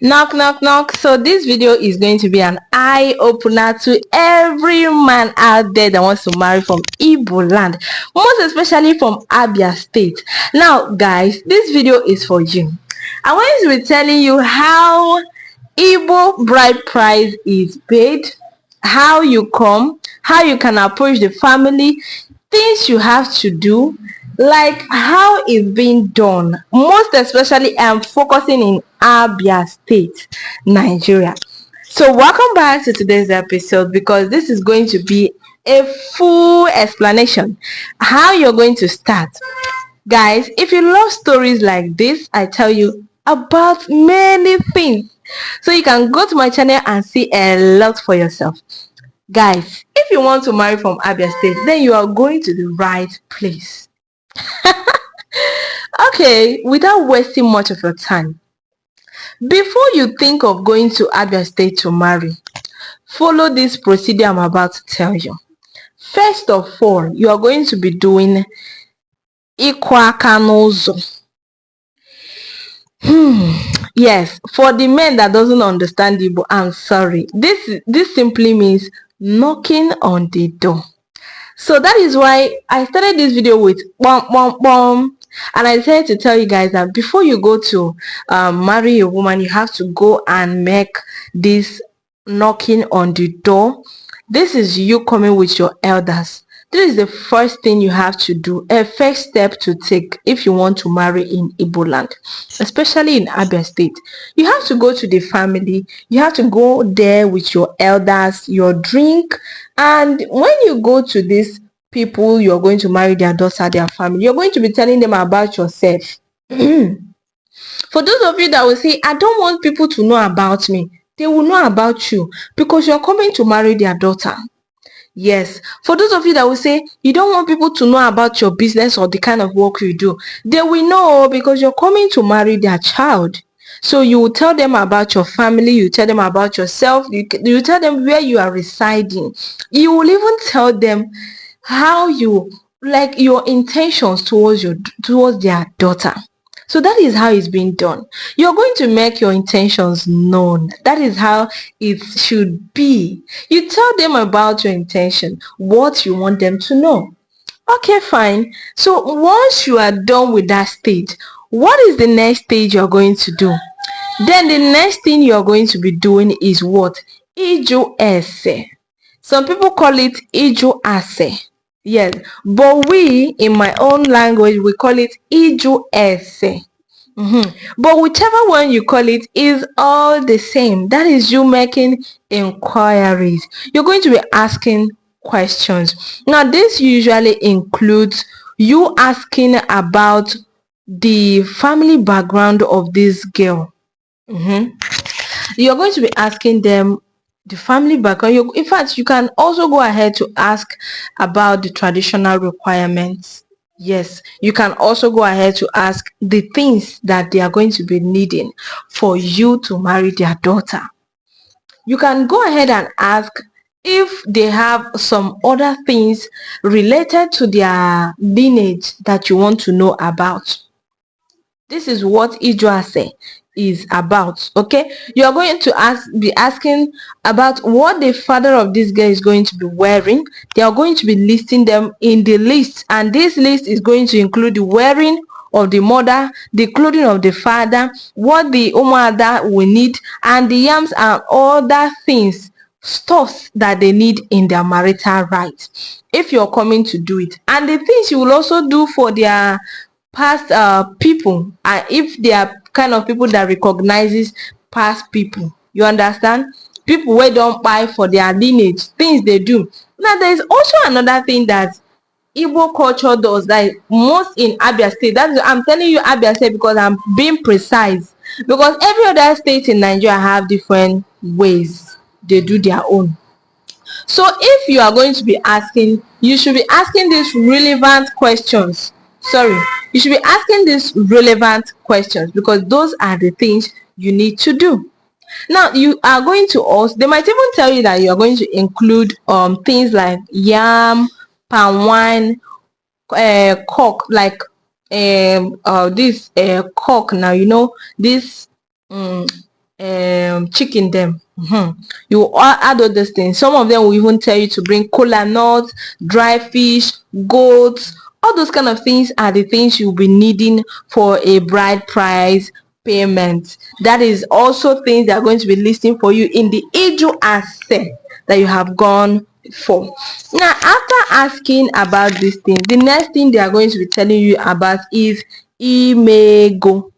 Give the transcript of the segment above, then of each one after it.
Knock, knock, knock. So this video is going to be an eye opener to every man out there that wants to marry from Igbo land, most especially from Abia State. Now, guys, this video is for you. I want to be telling you how Igbo bride price is paid, how you come, how you can approach the family, things you have to do, like how it's being done. Most especially, I'm focusing in Abia State, Nigeria. So welcome back to today's episode, because this is going to be a full explanation how you're going to start. Guys, if you love stories like this, I tell you about many things, so you can go to my channel and see a lot for yourself. Guys, if you want to marry from Abia State, then you are going to the right place. Okay, without wasting much of your time, before you think of going to Abia State to marry, follow this procedure I'm about to tell you. First of all, you are going to be doing Ikwakanozo. Yes, for the men that doesn't understand Igbo, I'm sorry. This simply means knocking on the door. So that is why I started this video with bom bom bom, and I decided to tell you guys that before you go to marry a woman, you have to go and make this knocking on the door. This is you coming with your elders. This is the first thing you have to do, a first step to take if you want to marry in Igbo land, especially in Abia State. You have to go to the family, you have to go there with your elders, your drink, and when you go to these people you're going to marry, their daughter, their family, you're going to be telling them about yourself. For those of you that will say, I don't want people to know about me, they will know about you because you're coming to marry their daughter. Yes, for those of you that will say you don't want people to know about your business or the kind of work you do, they will know because you're coming to marry their child. So you will tell them about your family, you tell them about yourself, you tell them where you are residing. You will even tell them how you like your intentions towards their daughter. So that is how it's being done. You're going to make your intentions known. That is how it should be. You tell them about your intention, what you want them to know. Okay, fine. So once you are done with that stage, what is the next stage you're going to do? Then the next thing you're going to be doing is what? Ijo ese. Some people call it Ijo ase. Yes, but we, in my own language, we call it Ijo ese. But whichever one you call it is all the same. That is you making inquiries. You're going to be asking questions. Now, this usually includes you asking about the family background of this girl. You're going to be asking them the family background. In fact, you can also go ahead to ask about the traditional requirements. Yes, you can also go ahead to ask the things that they are going to be needing for you to marry their daughter. You can go ahead and ask if they have some other things related to their lineage that you want to know about. This is what Ijoase is about. Okay, you are going to be asking about what the father of this girl is going to be wearing. They are going to be listing them in the list, and this list is going to include the wearing of the mother, the clothing of the father, what the umada will need, and the yams and other things, stuffs that they need in their marital rights if you're coming to do it, and the things you will also do for their past people, and if they are kind of people that recognizes past people, you understand, people where don't buy for their lineage, things they do. Now there is also another thing that Igbo culture does, like most in Abia State. That's, I'm telling you Abia State because I'm being precise, because every other state in Nigeria have different ways they do their own. So if you are going to be asking, you should be asking these relevant questions. Sorry, you should be asking these relevant questions because those are the things you need to do. Now you are going to also, they might even tell you that you are going to include things like yam, palm wine, cock, like this cock. Now you know this chicken them. You add all those things. Some of them will even tell you to bring cola nuts, dry fish, goats. All those kind of things are the things you'll be needing for a bride price payment. That is also things that are going to be listing for you in the Igbo asset that you have gone for. Now, after asking about this thing, the next thing they are going to be telling you about is imego.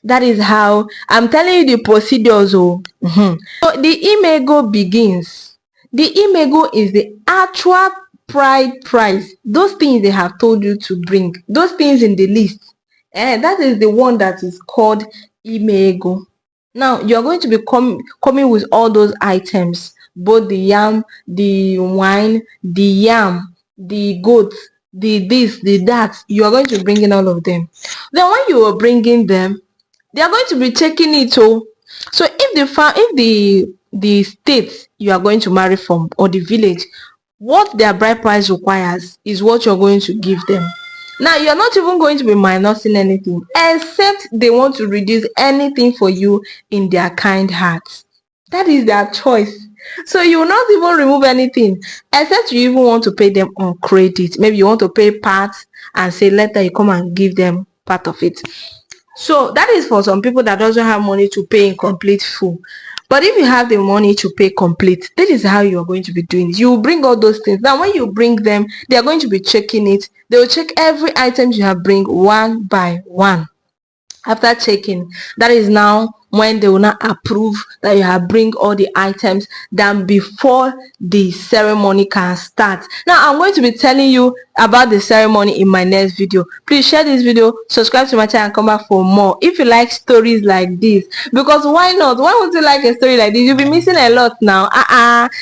That is how I'm telling you the procedures. So the imego begins. The imego is the actual bride price. Those things they have told you to bring, those things in the list, and that is the one that is called imego. Now you are going to be coming with all those items, both the yam, the wine, the yam, the goat, the this, the that. You are going to bring in all of them. Then when you are bringing them, they are going to be checking it. So if the state you are going to marry from, or the village, what their bride price requires is what you're going to give them. Now you're not even going to be minusing anything, except they want to reduce anything for you in their kind hearts. That is their choice. So you will not even remove anything, except you even want to pay them on credit. Maybe you want to pay part and say later you come and give them part of it. So that is for some people that doesn't have money to pay in complete full. But if you have the money to pay complete, this is how you are going to be doing it. You will bring all those things. Now when you bring them, they are going to be checking it. They will check every item you have bring one by one. After checking, that is now when they will not approve that you have bring all the items than before the ceremony can start. Now I'm going to be telling you about the ceremony in my next video. Please share this video, subscribe to my channel, and come back for more if you like stories like this. Because why not? Why would you like a story like this? You'll be missing a lot now.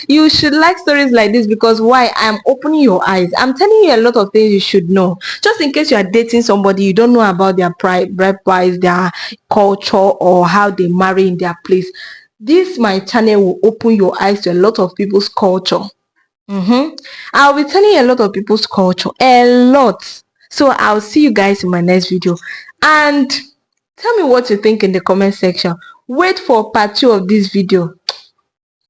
You should like stories like this, because why? I'm opening your eyes. I'm telling you a lot of things you should know, just in case you are dating somebody you don't know about their bride price, their culture, or how they marry in their place. This my channel will open your eyes to a lot of people's culture. I'll be telling you a lot of people's culture, a lot. So I'll see you guys in my next video, and tell me what you think in the comment section. Wait for part 2 of this video.